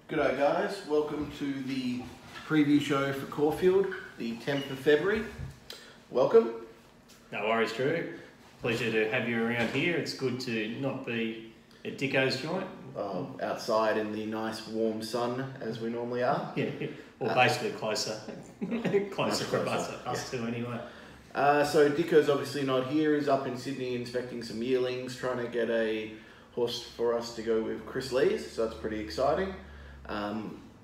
G'day guys, welcome to the preview show for Caulfield, the 10th of February. Welcome. No worries, Drew. Pleasure to have you around here. It's good to not be at Dicko's joint. Outside in the nice warm sun as we normally are. Yeah, or basically closer. closer for us two anyway. So Dicko's obviously not here. He's up in Sydney inspecting some yearlings, trying to get a horse for us to go with Chris Lee's, so that's pretty exciting.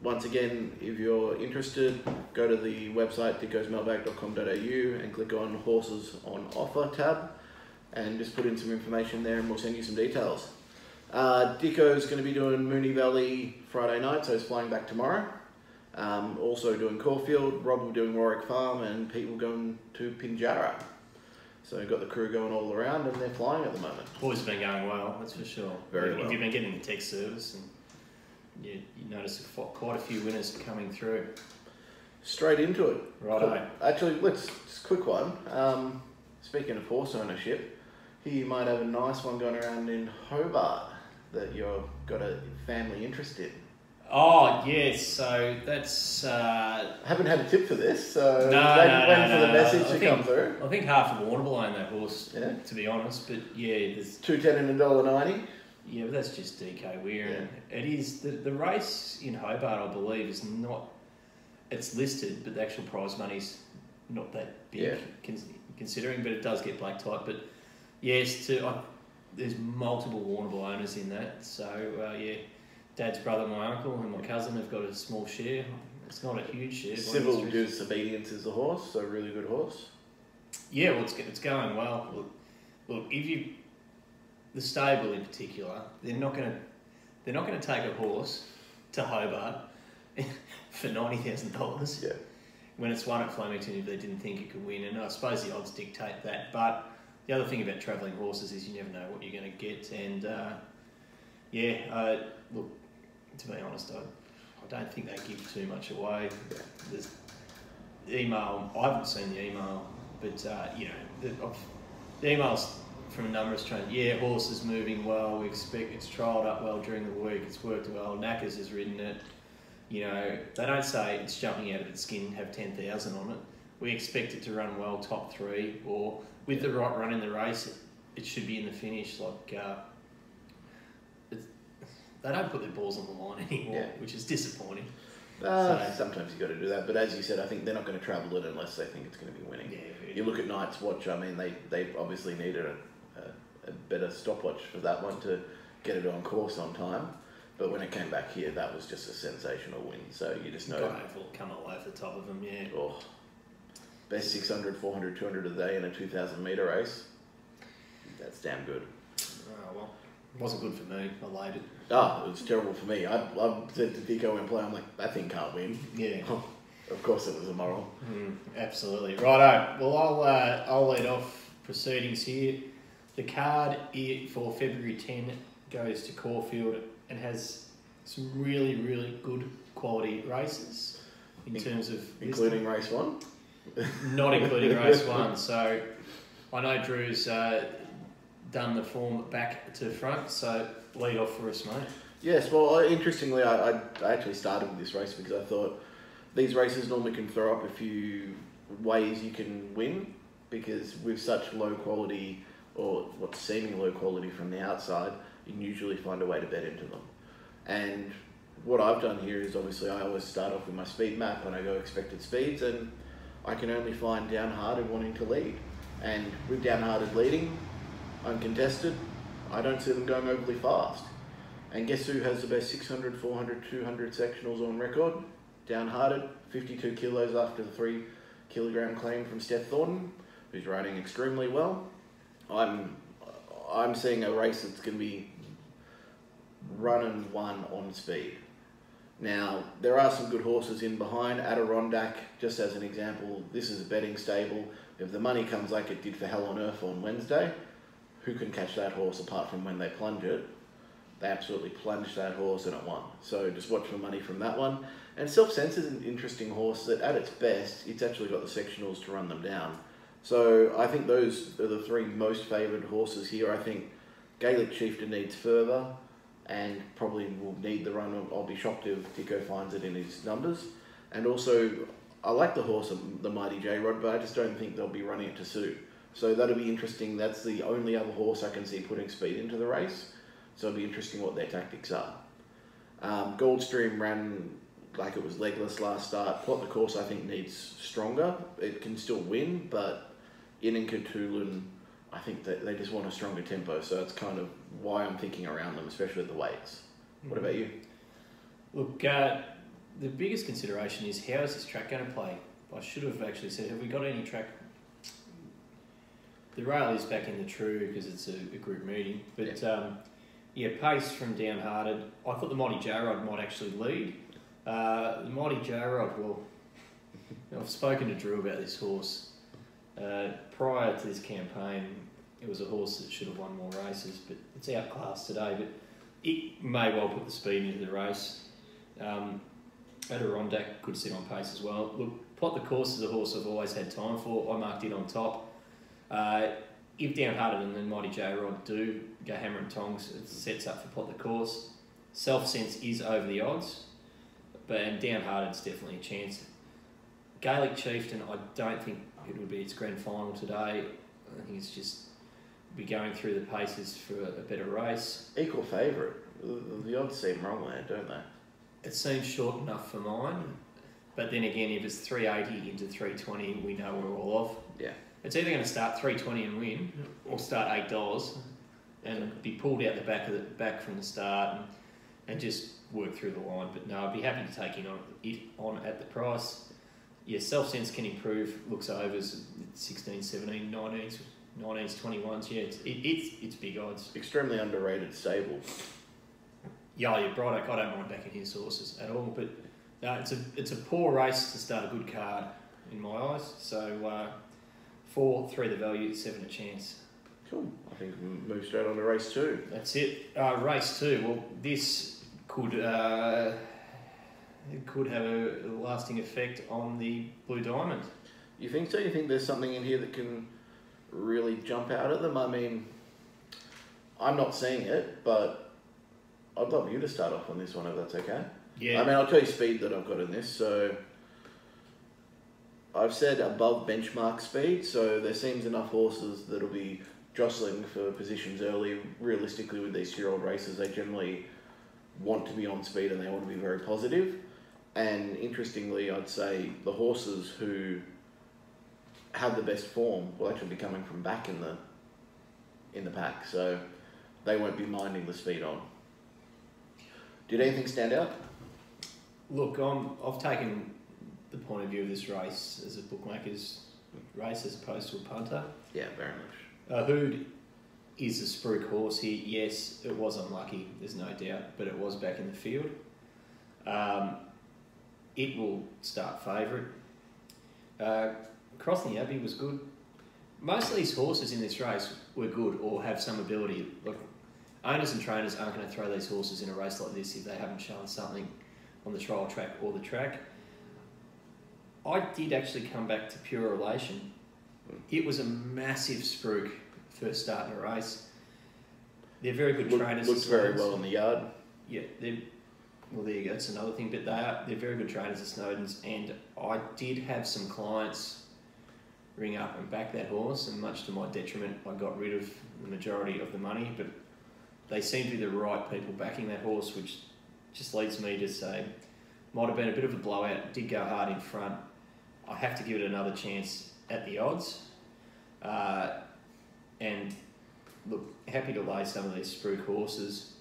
Once again, if you're interested, go to the website dickosmailbag.com.au and click on Horses on Offer tab and just put in some information there and we'll send you some details. Dicko's going to be doing Moonee Valley Friday night, so he's flying back tomorrow. Also doing Caulfield, Rob will be doing Warwick Farm, and Pete will go to Pinjarra. So we've got the crew going all around and they're flying at the moment. Always been going well, that's for sure. Very well. Have you been getting the text service? And you notice quite a few winners coming through. Straight into it. Right. Actually, just a quick one. Speaking of horse ownership, here you might have a nice one going around in Hobart that you've got a family interest in. Oh, yes, so that's... I haven't had a tip for this, so waiting for the message to come through. I think half of Warrnambool own that horse, yeah, to be honest, but yeah, there's... $2.10 and $1.90. Yeah, but that's just DK Weir. Yeah. It is, the race in Hobart, I believe, is not... It's listed, but the actual prize money's not that big, yeah, considering, but it does get black type. But yes, there's multiple Warrnambool owners in that, so yeah. Dad's brother, my uncle, and my cousin have got a small share. It's not a huge share. Civil Disobedience is the horse, so a really good horse. Yeah, well, it's going well. Look, the stable in particular, they're not going to take a horse to Hobart for $90,000. Yeah. When it's won at Flemington, if they didn't think it could win, and I suppose the odds dictate that. But the other thing about travelling horses is you never know what you're going to get, and look. To be honest, I don't think they give too much away. There's email. I haven't seen the email, but the emails from a number of trainers. Yeah, horse is moving well. We expect it's trialled up well during the week. It's worked well. Knackers has ridden it. You know, they don't say it's jumping out of its skin, have 10,000 on it. We expect it to run well, top 3, or with the right run in the race, it should be in the finish. Like. They don't put their balls on the line anymore, which is disappointing. Sometimes you've got to do that, but as you said, I think they're not going to travel it unless they think it's going to be winning. Yeah, you look at Knight's Watch, I mean, they obviously needed a better stopwatch for that one to get it on course on time, but when it came back here, that was just a sensational win, so you just know... Come all over the top of them, yeah. Oh, best 600, 400, 200 a day in a 2,000 metre race. That's damn good. Oh, well. It wasn't good for me. I laid it. Oh, it was terrible for me. I said to Dicko when playing, I'm like, that thing can't win. Yeah. Oh, of course it was a moral. Absolutely. Righto. Well, I'll lead off proceedings here. The card for February 10 goes to Caulfield and has some really, really good quality races in terms of... Including race 1? Not including race 1. So I know Drew's... done the form back to front, so lead off for us, mate. Yes, well, interestingly, I actually started with this race because I thought these races normally can throw up a few ways you can win, because with such low quality, or what's seeming low quality from the outside, you can usually find a way to bet into them. And what I've done here is obviously I always start off with my speed map and I go expected speeds, and I can only find Downhearted wanting to lead. And with Downhearted leading, uncontested, I don't see them going overly fast. And guess who has the best 600, 400, 200 sectionals on record? Downhearted, 52 kilos after the 3 kilogram claim from Steph Thornton, who's riding extremely well. I'm seeing a race that's going to be run and won on speed. Now, there are some good horses in behind. Adirondack, just as an example, this is a betting stable. If the money comes like it did for Hell on Earth on Wednesday, who can catch that horse apart from when they plunge it? They absolutely plunged that horse and it won. So just watch for money from that one. And Self-Sense is an interesting horse that at its best, it's actually got the sectionals to run them down. So I think those are the 3 most favoured horses here. I think Gaelic Chieftain needs further. and probably will need the run. I'll be shocked if Tico finds it in his numbers. And also, I like the horse, the Mighty J-Rod, but I just don't think they'll be running it to suit. So that'll be interesting. That's the only other horse I can see putting speed into the race. So it'll be interesting what their tactics are. Goldstream ran like it was legless last start. Plot the Course, I think, needs stronger. It can still win, but Inninkatulin, I think that they just want a stronger tempo. So that's kind of why I'm thinking around them, especially at the weights. What about you? Look, the biggest consideration is how is this track going to play? I should have actually said, have we got any track? The rail is back in the true because it's a group meeting. But pace from Downhearted. I thought the Mighty J-Rod might actually lead. The Mighty J-Rod, well, I've spoken to Drew about this horse. Prior to this campaign, it was a horse that should have won more races, but it's outclassed today. But it may well put the speed into the race. Adirondack could sit on pace as well. Look, Plot the Course is a horse I've always had time for. I marked it on top. If Downhearted and then Mighty J-Rod do go hammer and tongs, it sets up for Plot the Course. Self-Sense is over the odds, and Downhearted's definitely a chance. Gaelic Chieftain, I don't think it would be its grand final today. I think it's just be going through the paces for a better race. Equal favourite. The odds seem wrong there, don't they? It seems short enough for mine, but then again, if it's 380 into 320, we know we're all off. Yeah. It's either going to start 320 and win, or start $8 and be pulled out the back from the start and just work through the line. But no, I'd be happy to take it on at the price. Yeah, Self-Sense can improve. Looks overs 16, 17, 19s, 21s. Yeah, it's big odds. Extremely underrated stable. Yeah, Brydock, I don't mind backing his horses at all, but no, it's a poor race to start a good card in my eyes. So 4, 3 the value, 7 a chance. Cool. I think we'll move straight on to race 2. That's it. Race 2. Well, this could have a lasting effect on the Blue Diamond. You think so? You think there's something in here that can really jump out at them? I mean, I'm not seeing it, but I'd love you to start off on this one if that's okay. Yeah. I mean, I'll tell you speed that I've got in this. So I've said above benchmark speed, so there seems enough horses that'll be jostling for positions early. Realistically, with these 2-year-old races, they generally want to be on speed and they want to be very positive. And interestingly, I'd say the horses who have the best form will actually be coming from back in the pack, so they won't be minding the speed on. Did anything stand out? Look, I've taken the point of view of this race as a bookmaker's race as opposed to a punter. Yeah, very much. Hood is a spruik horse here. Yes, it was unlucky, there's no doubt, but it was back in the field. It will start favourite. Crossing the Abbey was good. Most of these horses in this race were good or have some ability. Look, owners and trainers aren't going to throw these horses in a race like this if they haven't shown something on the trial track or the track. I did actually come back to Pure Relation. It was a massive spruik first start in a race. They're very good trainers. Looked very well in the yard. Yeah, well, there you go. That's another thing. But they're very good trainers at Snowden's, and I did have some clients ring up and back that horse, and much to my detriment, I got rid of the majority of the money. But they seem to be the right people backing that horse, which just leads me to say might have been a bit of a blowout. Did go hard in front. I have to give it another chance at the odds. And look, happy to lay some of these spruik horses.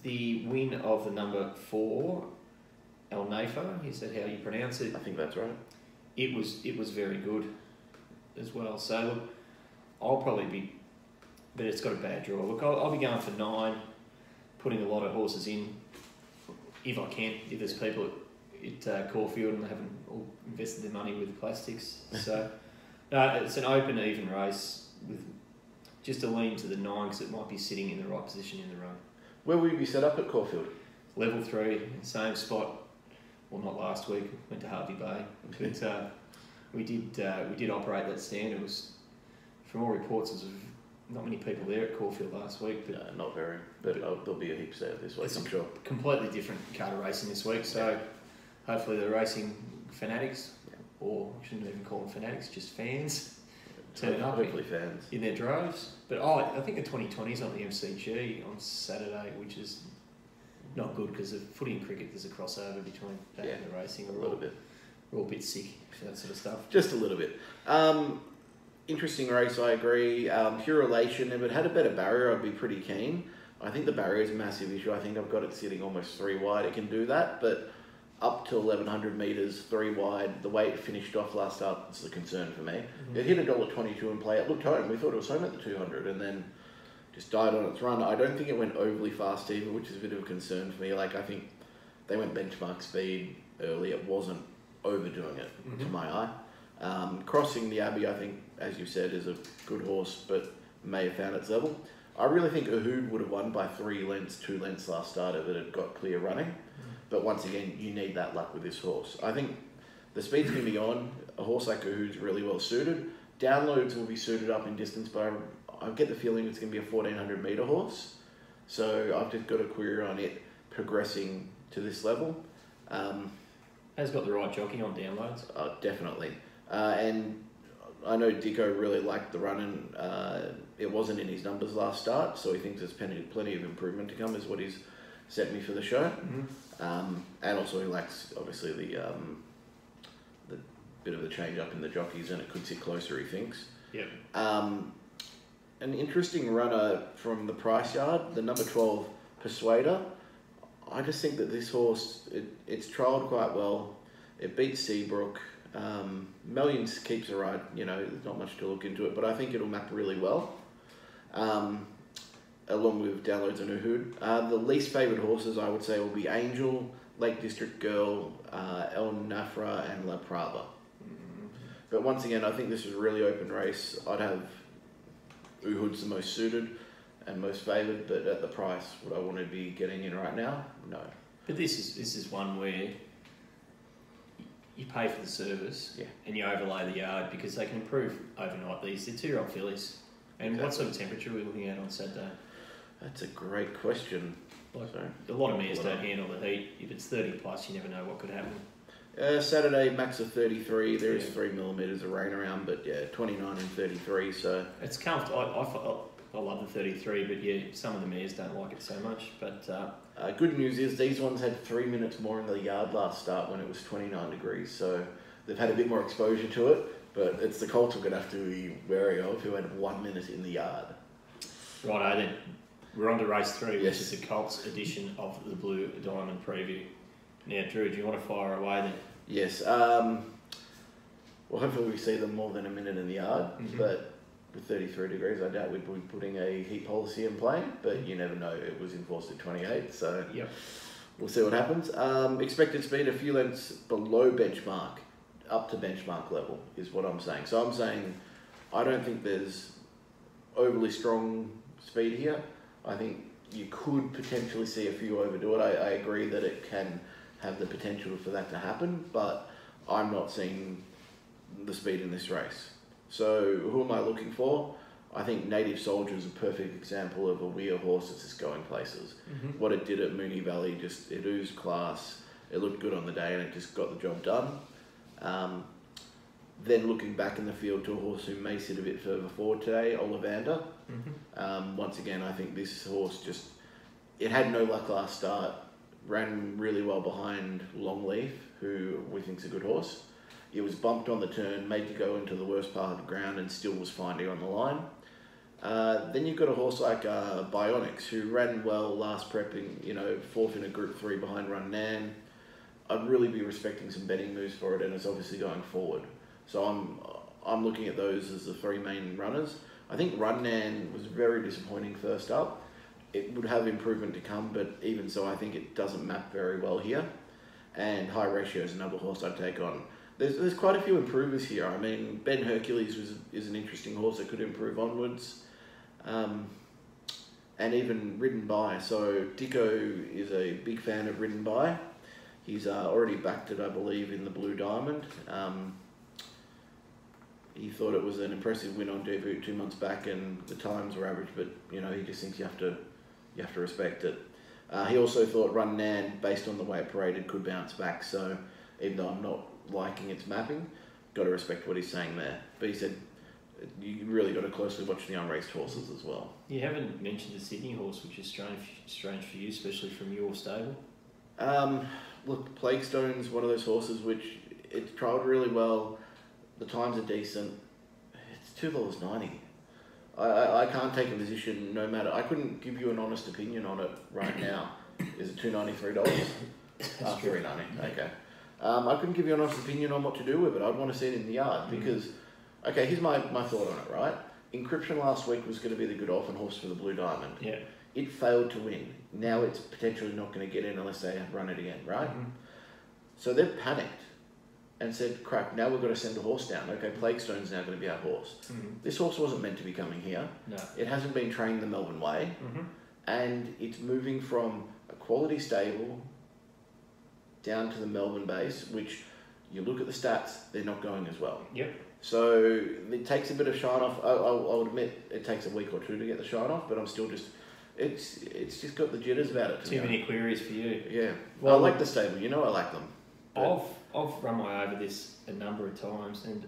The win of the number 4, El Nafo, is that how you pronounce it? I think that's right. It was very good as well. So look, I'll probably be, but it's got a bad draw. Look, I'll be going for 9, putting a lot of horses in, if I can, if there's people at Caulfield and they haven't all invested their money with plastics. So it's an open, even race with just a lean to the 9 because it might be sitting in the right position in the run. Where will you be set up at Caulfield? Level 3, same spot. Well, not last week. Went to Harvey Bay, but we did operate that stand. It was, from all reports, it was not many people there at Caulfield last week, but No, not very. But there'll be a heap there this week, it's I'm sure. completely different car to racing this week. So hopefully the racing fanatics, or I shouldn't even call them fanatics, just fans, turn up Hopefully fans. in their droves. But I think the 2020's on the MCG on Saturday, which is not good because of footy and cricket, there's a crossover between that and the racing. A little bit. We're all a bit sick for that sort of stuff. Just a little bit. Interesting race, I agree. Pure Elation, if it had a better barrier, I'd be pretty keen. I think the barrier is a massive issue. I think I've got it sitting almost 3 wide. It can do that, but up to 1,100 metres, 3 wide, the way it finished off last up is the concern for me. Mm-hmm. It hit $1.22 in play. It looked home. We thought it was home at the 200 and then just died on its run. I don't think it went overly fast either, which is a bit of a concern for me. Like, I think they went benchmark speed early. It wasn't overdoing it, to my eye. Crossing the Abbey, I think, as you said, is a good horse, but may have found its level. I really think Ahood would have won by 3 lengths, 2 lengths last start if it had got clear running. But once again, you need that luck with this horse. I think the speed's going to be on. A horse like Ahood's really well suited. Downloads will be suited up in distance, but I get the feeling it's going to be a 1,400 metre horse. So I've just got a query on it progressing to this level. Has got the right jockey on downloads. Definitely. And I know Dicko really liked the run, and it wasn't in his numbers last start, so he thinks there's plenty of improvement to come, is what he's set me for the show. And also he likes, obviously, the bit of the change up in the jockeys, and it could sit closer, he thinks. Yep. An interesting runner from the Price Yard, the number 12 Persuader. I just think that this horse, it's trialled quite well. It beats Seabrook. Millions keeps a ride, there's not much to look into it, but I think it'll map really well, along with Downloads and Ahood. The least favoured horses, I would say, will be Angel, Lake District Girl, El Nafra, and La Prava. But once again, I think this is a really open race. I'd have Ahood's the most suited and most favoured, but at the price, would I want to be getting in right now? No. But this is one where you pay for the service and you overlay the yard because they can improve overnight. They're 2-year-old fillies. And what sort of temperature are we looking at on Saturday? That's a great question. A lot of mares don't handle the heat. If it's 30 plus, you never know what could happen. Saturday, max of 33. There is 3 millimetres of rain around, but 29 and 33. So it's comfortable. I love the 33, but some of the mares don't like it so much. But good news is these ones had 3 minutes more in the yard last start when it was 29 degrees. So they've had a bit more exposure to it, but it's the colts we're going to have to be wary of who had 1 minute in the yard. Righto then. We're on to race 3, which is the Colts edition of the Blue Diamond Preview. Now, Drew, do you want to fire away then? Yes. Well, hopefully we see them more than a minute in the yard, but with 33 degrees, I doubt we'd be putting a heat policy in play, but you never know. It was enforced at 28, so we'll see what happens. Expected speed, a few lengths below benchmark, up to benchmark level, is what I'm saying. So I'm saying I don't think there's overly strong speed here. I think you could potentially see a few overdo it. I agree that it can have the potential for that to happen, but I'm not seeing the speed in this race. So who am I looking for? I think Native Soldier is a perfect example of a weird horse that's just going places. What it did at Moonee Valley, it oozed class. It looked good on the day and it just got the job done. Then looking back in the field to a horse who may sit a bit further forward today, Ollivander. Once again, I think this horse it had no luck last start, ran really well behind Longleaf, who we think's a good horse. It was bumped on the turn, made to go into the worst part of the ground and still was finding on the line. Then you've got a horse like Bionics, who ran well last prepping, 4th in a Group 3 behind Run Nan. I'd really be respecting some betting moves for it, and it's obviously going forward. So I'm looking at those as the 3 main runners. I think Run Nan was very disappointing first up. It would have improvement to come, but even so, I think it doesn't map very well here. And High Ratio is another horse I'd take on. There's quite a few improvers here. I mean, Ben Hercules is an interesting horse that could improve onwards. And even Ridden By. So Dicko is a big fan of Ridden By. He's already backed it, I believe, in the Blue Diamond. He thought it was an impressive win on debut 2 months back, and the times were average. But he just thinks you have to respect it. He also thought Run Nan, based on the way it paraded, could bounce back. So even though I'm not liking its mapping, got to respect what he's saying there. But he said you really got to closely watch the unraced horses as well. You haven't mentioned the Sydney horse, which is strange for you, especially from your stable. Look, Plague Stone's one of those horses which it's trialled really well. The times are decent. It's $2.90. I can't take a position no matter. I couldn't give you an honest opinion on it right now. Is it $293? $3.90. Okay. I couldn't give you an honest opinion on what to do with it. I'd want to see it in the yard because, okay, here's my thought on it, right? Encryption last week was going to be the good orphan horse for the Blue Diamond. Yeah. It failed to win. Now it's potentially not going to get in unless they run it again, right? Mm-hmm. So they've panicked and said, crap, now we've got to send a horse down. Okay, Plague Stone's now going to be our horse. Mm-hmm. This horse wasn't meant to be coming here. No. It hasn't been trained the Melbourne way. Mm-hmm. And it's moving from a quality stable down to the Melbourne base, which you look at the stats, they're not going as well. Yep. So it takes a bit of shine off. I'll admit it takes a week or two to get the shine off, but I'm still just... It's just got the jitters about it. Too many queries for you. Yeah. Well, I like the stable. I like them. I've run my over this a number of times, and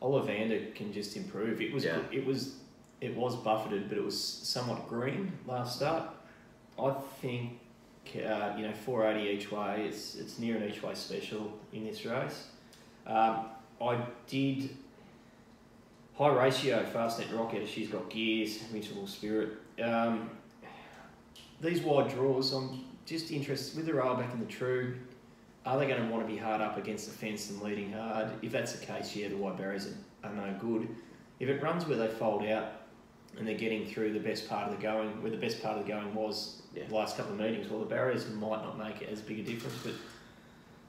Ollivander can just improve. It was buffeted, but it was somewhat green last start. I think 480 each way. It's near an each way special in this race. I did high ratio Fastnet Rocket. She's got gears, Invincible Spirit. These wide draws, I'm just interested with the rail back in the true. Are they going to want to be hard up against the fence and leading hard? If that's the case, yeah, the wide barriers are no good. If it runs where they fold out and they're getting through the best part of the going, where the best part of the going was the last couple of meetings, well, the barriers might not make it as big a difference. But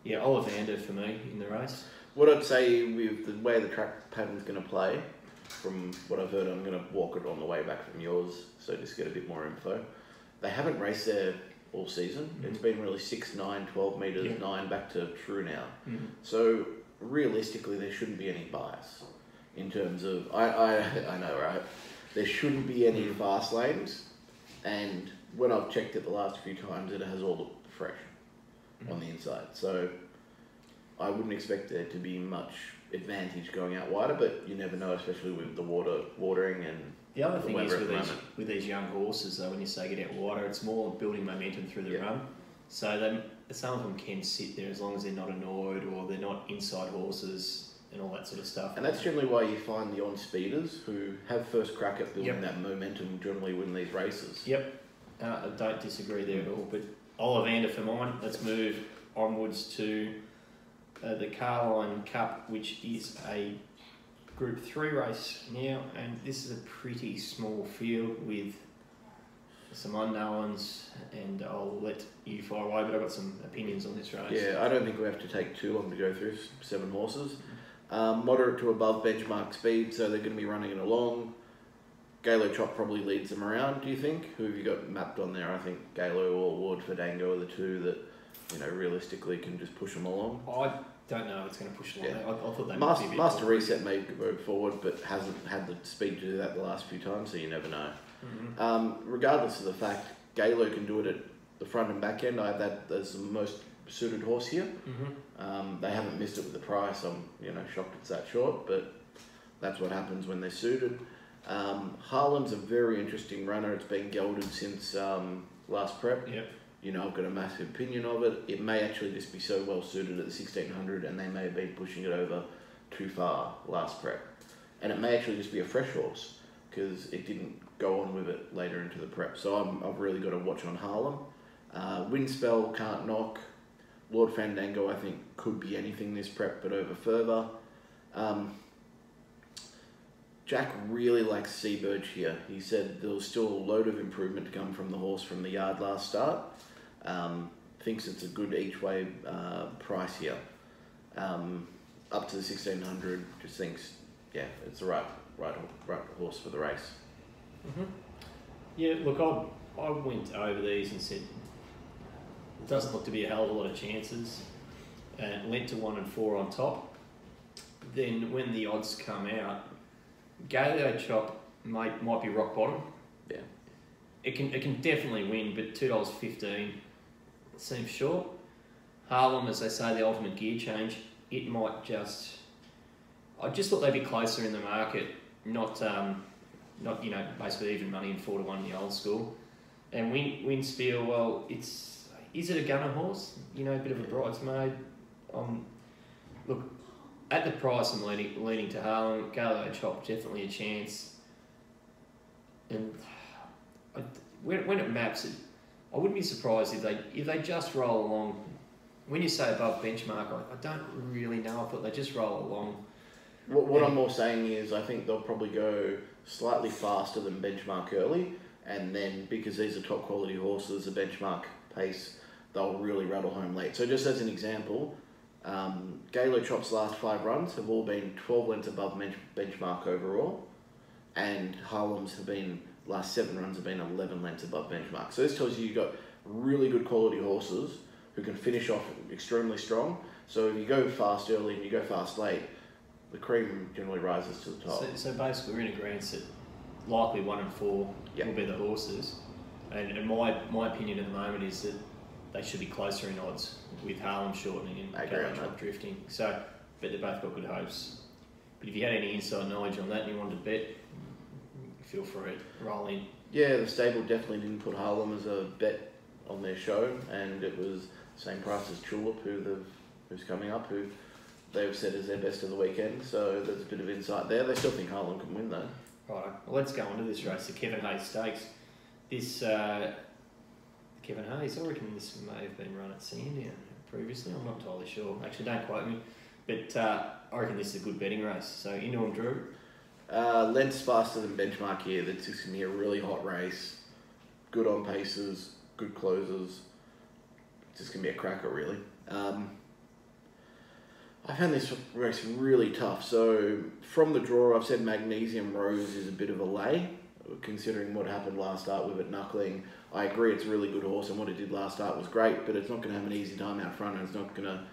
yeah, Ollivander for me in the race. What I'd say with the way the track pattern's going to play, from what I've heard, I'm going to walk it on the way back from yours, so just get a bit more info. They haven't raced there all season. Mm-hmm. It's been really 6, 9, 12 metres, 9 back to true now. Mm-hmm. So realistically, there shouldn't be any bias in terms of, I know, right? There shouldn't be any fast lanes, and when I've checked it the last few times, it has all looked fresh on the inside. So I wouldn't expect there to be much advantage going out wider, but you never know, especially with the watering and the other thing is with these young horses, though, when you say get out wider, it's more building momentum through the run. So some of them can sit there as long as they're not annoyed or they're not inside horses and all that sort of stuff. And that's generally why you find the on-speeders who have first crack at building that momentum generally win these races. Yep, I don't disagree there at all. But Ollivander for mine. Let's move onwards to the Carline Cup, which is a Group 3 race now, and this is a pretty small field with some unknowns, and I'll let you fire away, but I've got some opinions on this race. Yeah, I don't think we have to take too long to go through 7 horses. Moderate to above benchmark speed, so they're going to be running it along. Galo Chop probably leads them around, do you think? Who have you got mapped on there? I think Galo or Ward Fandango are the two that, realistically can just push them along. I don't know it's going to push along. Yeah. I thought they Master Reset may go forward, but hasn't had the speed to do that the last few times, so you never know. Mm-hmm. Regardless of the fact, Galo can do it at the front and back end. I have that as the most suited horse here. Mm-hmm. They haven't missed it with the price. I'm shocked it's that short, but that's what happens when they're suited. Harlem's a very interesting runner. It's been gelded since last prep. Yep. I've got a massive opinion of it. It may actually just be so well suited at the 1600, and they may have been pushing it over too far last prep. And it may actually just be a fresh horse because it didn't go on with it later into the prep. So I've really got to watch on Harlem. Windspell can't knock. Lord Fandango, I think, could be anything this prep, but over further. Jack really likes Seabird here. He said there was still a load of improvement to come from the horse from the yard last start. Thinks it's a good each way price here. Up to the 1600, just thinks, it's the right horse for the race. Mm-hmm. Yeah, look, I went over these and said it doesn't look to be a hell of a lot of chances, and went to 1 and 4 on top. then when the odds come out, Galileo Chop might be rock bottom. Yeah. It can definitely win, but $2.15 seems short. Harlem, as they say, the ultimate gear change. It might just. I just thought they'd be closer in the market, not basically even money in 4-1 in the old school. And Winspiel, well, is it a gunner horse? A bit of a bridesmaid. Look, at the price, I'm leaning to Harlem. Galileo Chop, definitely a chance. And when it maps, I wouldn't be surprised if they just roll along. When you say above benchmark, I don't really know. I thought they just roll along. What I'm more saying is I think they'll probably go slightly faster than benchmark early, and then because these are top quality horses, the benchmark pace, they'll really rattle home late. So just as an example, Galileo Chop's last 5 runs have all been 12 lengths above benchmark overall, and Harlem's last 7 runs have been 11 lengths above benchmark. So this tells you've got really good quality horses who can finish off extremely strong. So if you go fast early and you go fast late, the cream generally rises to the top. So basically we're in agreement that likely 1 and 4 Yep. will be the horses. And my opinion at the moment is that they should be closer in odds with Harlem shortening and Galileo Chop drifting. So, but they've both got good hopes. But if you had any inside knowledge on that and you wanted to bet, feel free, roll in. Yeah, the stable definitely didn't put Harlem as a bet on their show, and it was the same price as Tulip, who's coming up, who they've said is their best of the weekend. So there's a bit of insight there. They still think Harlem can win though. Right, well, let's go on to this race, the Kevin Hayes Stakes. This Kevin Hayes, I reckon this may have been run at Sandown previously. I'm not entirely sure. Actually, don't quote me. But I reckon this is a good betting race. So into him, Drew. Lengths faster than benchmark here. That's just going to be a really hot race. Good on paces, good closes. It's just going to be a cracker, really. I found this race really tough. So from the draw, I've said Magnesium Rose is a bit of a lay, considering what happened last start with it knuckling. I agree it's a really good horse, and what it did last start was great, but it's not going to have an easy time out front, and it's not going to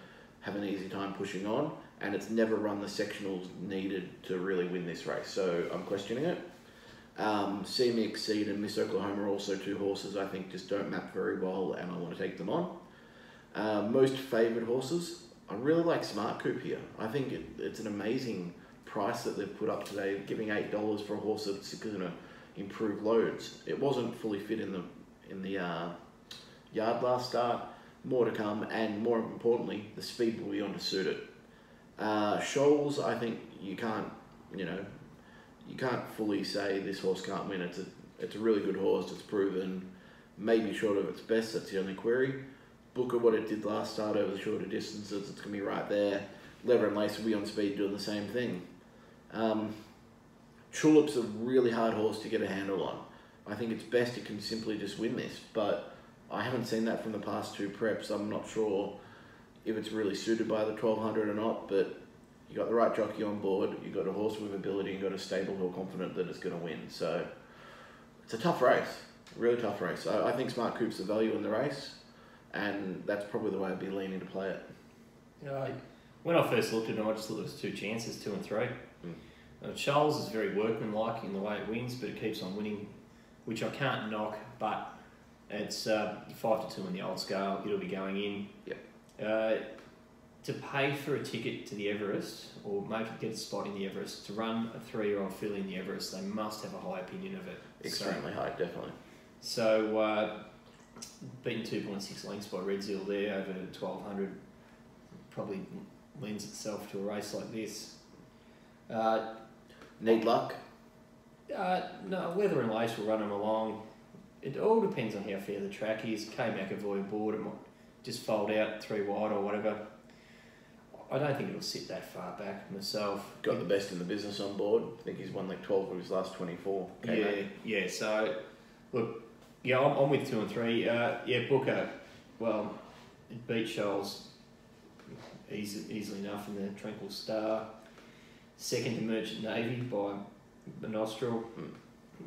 have an easy time pushing on, and it's never run the sectionals needed to really win this race, so I'm questioning it. See Me Exceed and Miss Oklahoma are also 2 horses I think just don't map very well, and I want to take them on. Most favoured horses, I really like Smart Coupe here. I think it's an amazing price that they've put up today, giving $8 for a horse that's going to improve loads. It wasn't fully fit in the yard last start. More to come, and more importantly, the speed will be on to suit it. Shoals, I think you can't fully say this horse can't win. It's a really good horse. It's proven, maybe short of its best. That's the only query. Booker, what it did last start over the shorter distances, it's going to be right there. Lever and Lace will be on speed doing the same thing. Tulip's a really hard horse to get a handle on. I think it's best it can simply just win this, but I haven't seen that from the past 2 preps. I'm not sure if it's really suited by the 1200 or not, but you got the right jockey on board, you got a horse with ability, you got a stable who are confident that it's going to win. So it's a tough race, really tough race. I think Smart Coupe's the value in the race, and that's probably the way I'd be leaning to play it. When I first looked at it, I just thought there was 2 chances, 2 and 3. Charles is very workmanlike in the way it wins, but it keeps on winning, which I can't knock, but it's 5-2 in the old scale. It'll be going in. Yep. To pay for a ticket to the Everest, or get a spot in the Everest, to run a 3-year-old filly in the Everest, they must have a high opinion of it. Extremely high, definitely. So, beaten 2.6 lengths by Red Seal there over 1200 probably lends itself to a race like this. Need luck? No, Leather and Lace will run them along. It all depends on how fair the track is. K McAvoy aboard, it might just fold out 3 wide or whatever. I don't think it'll sit that far back myself. Got the best in the business on board. I think he's won like 12 of his last 24. Yeah. So, look, I'm with 2 and 3. Booker, well, it beat Shoals easily enough in the Tranquil Star. Second to Merchant Navy by the Nostril.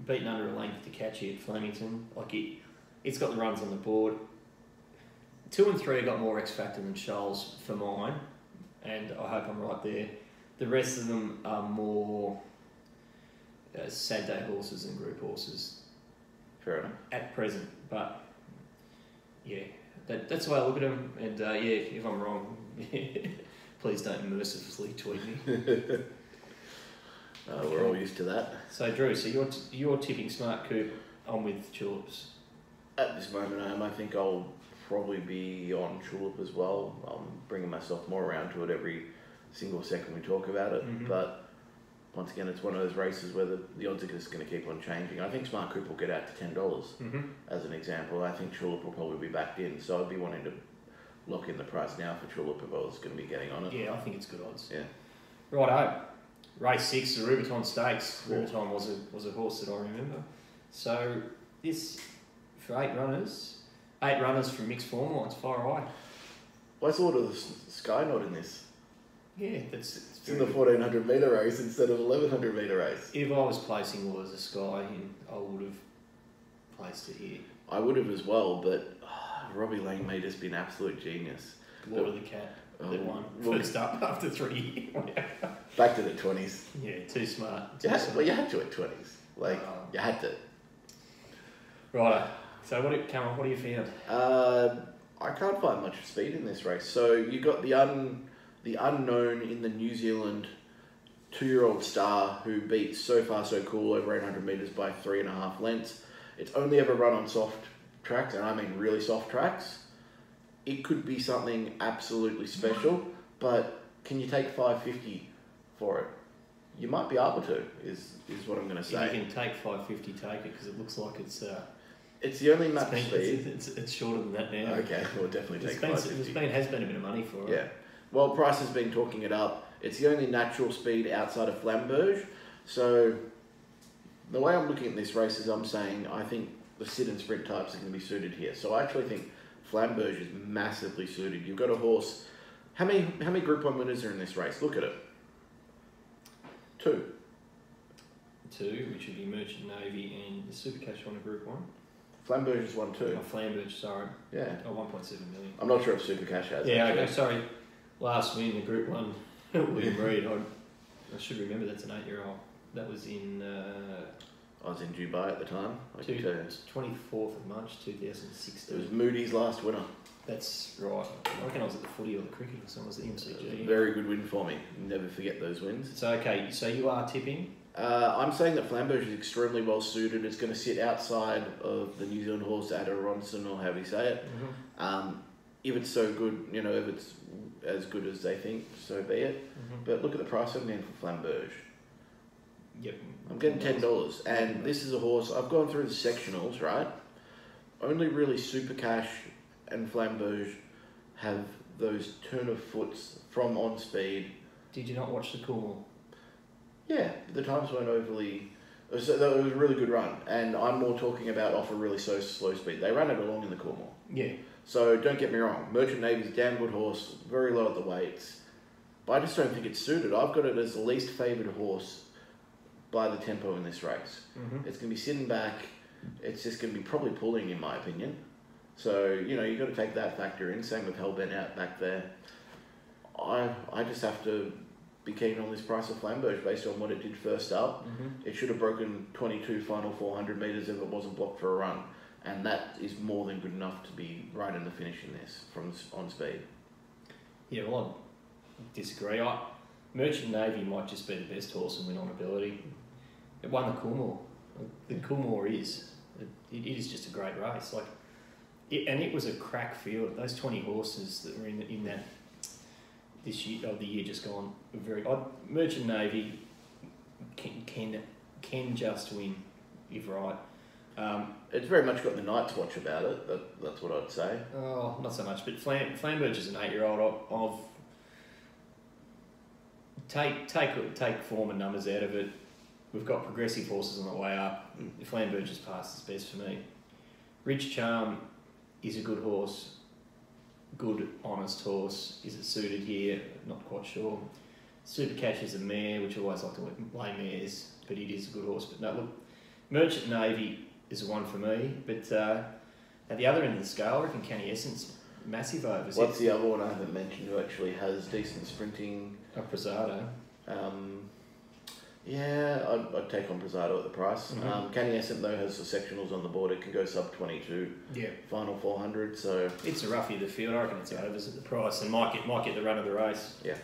Beaten under a length to catch it at Flemington. It's got the runs on the board. 2 and 3 got more X factor than Shoals for mine, and I hope I'm right there. The rest of them are more sad day horses and group horses. Fair enough. At present, but yeah, that's the way I look at them. And yeah, if I'm wrong, please don't mercilessly tweet me. We're all used to that. So Drew, you're tipping Smart Coupe. I'm with Tulips. At this moment, I think I'll probably be on Tulip as well. I'm bringing myself more around to it every single second we talk about it. Mm-hmm. But once again, it's one of those races where the odds are just going to keep on changing. I think Smart Coupe will get out to $10 Mm-hmm. as an example. I think Tulip will probably be backed in, so I'd be wanting to lock in the price now for Tulip if I was going to be getting on it. Yeah, I think it's good odds. Yeah. Righto. Race 6, the Rubiton Stakes. Rubiton was a horse that I remember. So this for 8 runners from mixed form lines, far away. Well, I thought of the Sky Knot in this. Yeah, It's in the 1400 metre race instead of 1100 metre race. If I was placing orders of Sky, I would have placed it here. I would have as well, but Robbie Lane may just be an absolute genius. Water the Cat that won first up after 3 years. Back to the 20s. Yeah, too smart. You had to at 20s. You had to. Righto. So what have you found? I can't find much speed in this race. So you got the unknown in the New Zealand 2-year-old star who beat So Far So Cool over 800 metres by 3.5 lengths. It's only ever run on soft tracks, and I mean really soft tracks. It could be something absolutely special, but can you take 550 for it? You might be able to, is what I'm going to say. If you can take 550, take it, because it looks like it's the only match speed. It's shorter than that now. Okay, we'll definitely take 550. It has been a bit of money for it. Yeah. Well, Price has been talking it up. It's the only natural speed outside of Flamberge. So the way I'm looking at this race is I'm saying I think the sit and sprint types are going to be suited here. So I actually think Flamberge is massively suited. You've got a horse. How many Group 1 winners are in this race? Look at it. 2, which would be Merchant Navy and the Supercash won a Group 1. Flamberge has won 2. Oh, Flamberge, sorry. Yeah. Oh, 1.7 million. I'm not sure if Supercash has. Yeah, actually. okay, sorry. Last win, the Group 1, William Reid. I should remember that's an 8-year-old. That was in... I was in Dubai at the time. 24th of March 2016. It was Moody's last winner. That's right. I reckon I was at the footy or the cricket or something. It was the MCG. It was a very good win for me. Never forget those wins. So, okay, so you are tipping? I'm saying that Flamberge is extremely well suited. It's going to sit outside of the New Zealand horse Ronson, or however you say it. Mm-hmm. If it's so good, if it's as good as they think, so be it. Mm-hmm. But look at the price I'm getting for Flamberge. Yep. I'm getting $10, and this is a horse. I've gone through the sectionals, right? Only really Supercash and Flamberge have those turn of foots from on speed. Did you not watch the Coolmore? Yeah, the times weren't overly. It was a really good run, and I'm more talking about off a really slow speed. They ran it along in the Coolmore. Yeah. So don't get me wrong, Merchant Navy's a damn good horse, very low at the weights, but I just don't think it's suited. I've got it as the least favoured horse by the tempo in this race. Mm-hmm. It's going to be sitting back. It's just going to be probably pulling, in my opinion. So, you've got to take that factor in. Same with Hellbent out back there. I just have to be keen on this price of Flamberge based on what it did first up. Mm-hmm. It should have broken 22 final 400 metres if it wasn't blocked for a run. And that is more than good enough to be right in the finish in this from on speed. Yeah, well, I disagree. Merchant Navy might just be the best horse and win on ability. It won the Coolmore. The Coolmore is. It is just a great race. And it was a crack field. Those 20 horses that were in that this year, the year just gone, were very odd. Merchant Navy can just win, if right. It's very much got the Night's Watch about it. That's what I'd say. Oh, not so much. But Flamberge is an 8-year-old. Take form and numbers out of it. We've got progressive horses on the way up. Flamberge has passed its best for me. Rich Charm is a good horse. Good, honest horse. Is it suited here? Not quite sure. Supercash is a mare, which I always like to play mares, but it is a good horse. But no, look, Merchant Navy is a one for me. But at the other end of the scale, I reckon Canny Essence, massive overs. What's the other one I haven't mentioned who actually has decent sprinting? A Prezado. Yeah, I'd take on Brazado at the price. Canny Essent though has the sectionals on the board. It can go sub 22. Yeah. Final 400. So it's a roughie of the field. I reckon it's overs at the price, and might get the run of the race. Yeah.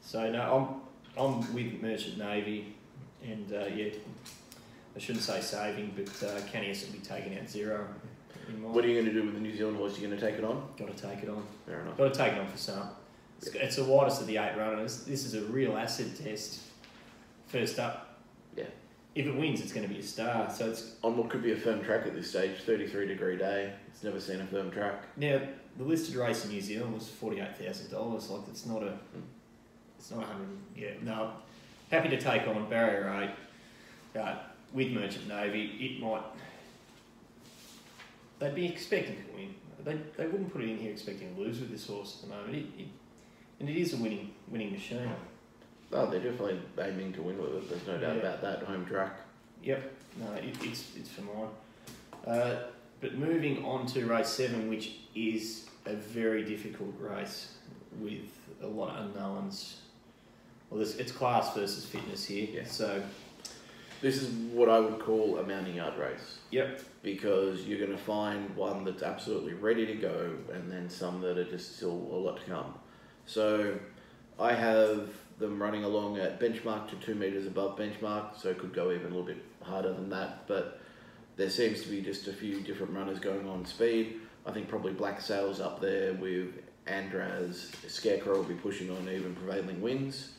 So no, I'm with Merchant Navy, and yeah, I shouldn't say saving, but Canny Essent will be taking out 0. What are you going to do with the New Zealand horse? Are you going to take it on? Got to take it on. Fair enough. Got to take it on for some. It's the widest of the 8 runners. This is a real acid test. First up. Yeah. If it wins, it's going to be a star. So it's on what could be a firm track at this stage. 33-degree day. It's never seen a firm track. Now the listed race in New Zealand was $48,000. Like it's not 100. Yeah. No. Happy to take on Barrier 8 with Merchant Navy. It might. They'd be expecting to win. They wouldn't put it in here expecting to lose with this horse at the moment. And it is a winning machine. Oh, they're definitely aiming to win with it. There's no doubt about that. Home track. Yep. No, it's for mine. But moving on to race 7, which is a very difficult race with a lot of unknowns. Well, it's class versus fitness here. Yeah. So this is what I would call a mounting yard race. Yep. Because you're going to find one that's absolutely ready to go, and then some that are just still a lot to come. So I have them running along at benchmark to 2 metres above benchmark, so it could go even a little bit harder than that, but there seems to be just a few different runners going on speed. I think probably Black Sail's up there with Andraz. Scarecrow will be pushing on even prevailing winds.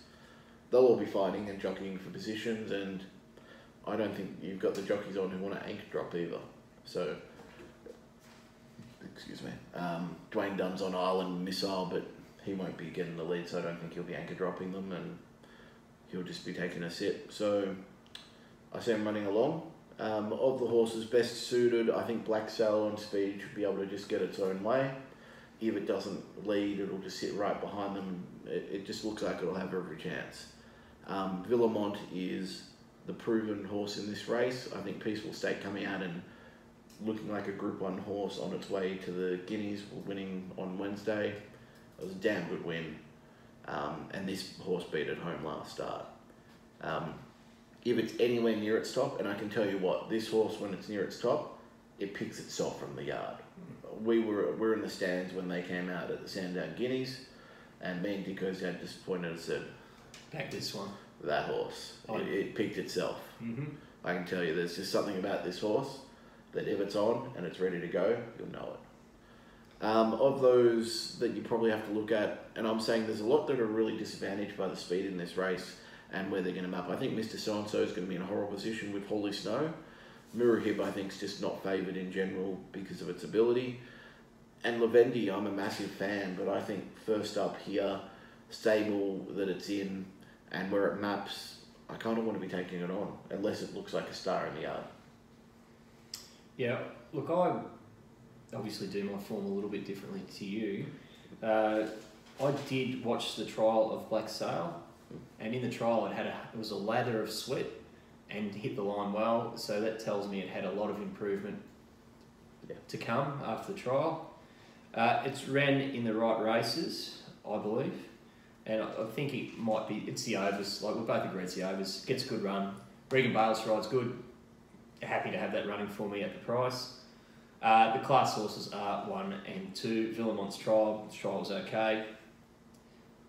They'll all be fighting and jockeying for positions, and I don't think you've got the jockeys on who want to anchor drop either. So, excuse me, Dwayne Dunn's on Island Missile, but he won't be getting the lead, so I don't think he'll be anchor dropping them, and he'll just be taking a sip. So I see him running along. Of the horses best suited, I think Black Sail on speed should be able to just get its own way. If it doesn't lead, it'll just sit right behind them. It just looks like it'll have every chance. Villamont is the proven horse in this race. I think Peaceful State coming out and looking like a Group 1 horse on its way to the Guineas, winning on Wednesday. It was a damn good win, and this horse beat at home last start. If it's anywhere near its top, and I can tell you what, this horse, when it's near its top, it picks itself from the yard. We're in the stands when they came out at the Sandown Guineas, and me and Dicko's dad just pointed and said, back this one. That horse, it picked itself. Mm-hmm. I can tell you there's just something about this horse that if it's on and it's ready to go, you'll know it. Of those that you probably have to look at, and I'm saying there's a lot that are really disadvantaged by the speed in this race and where they're going to map. I think Mr. So-and-so is going to be in a horrible position with Holy Snow. Murahib, I think, is just not favoured in general because of its ability. And Lavendi, I'm a massive fan, but I think first up here, stable that it's in and where it maps, I kind of want to be taking it on, unless it looks like a star in the yard. Yeah, look, I obviously do my form a little bit differently to you. I did watch the trial of Black Sail, and in the trial it was a lather of sweat and hit the line well, so that tells me it had a lot of improvement to come after the trial. It's ran in the right races, I believe, and I think it might be, it's the overs, like we both agree it's the overs, gets a good run. Regan Bales rides good, happy to have that running for me at the price. The class horses are 1 and 2. Villamont's trial was okay.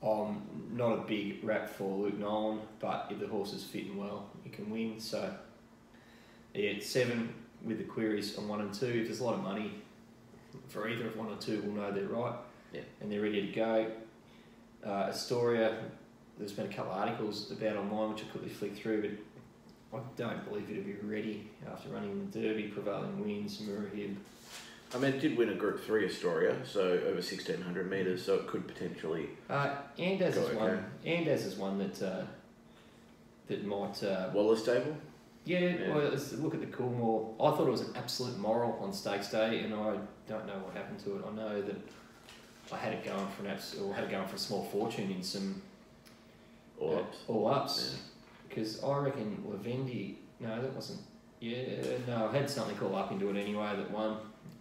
I'm not a big rap for Luke Nolan, but if the horse is fitting well, he can win. So, yeah, it's 7 with the queries on 1 and 2. If there's a lot of money for either of 1 or 2, we'll know they're right and they're ready to go. Astoria, there's been a couple of articles about online which I quickly flicked through, but I don't believe it'll be ready after running in the Derby, prevailing winds, Murahib. I mean, it did win a Group 3 Astoria, so over 1,600 metres, so it could potentially Andaz is one. Andaz is one that might... Wallace stable? Yeah, well, let's look at the Coolmore. I thought it was an absolute moral on Stakes Day, and I don't know what happened to it. I know that I had it going for a small fortune in some all ups. Because I reckon Lavendi, no, that wasn't, I had something all up into it anyway that won,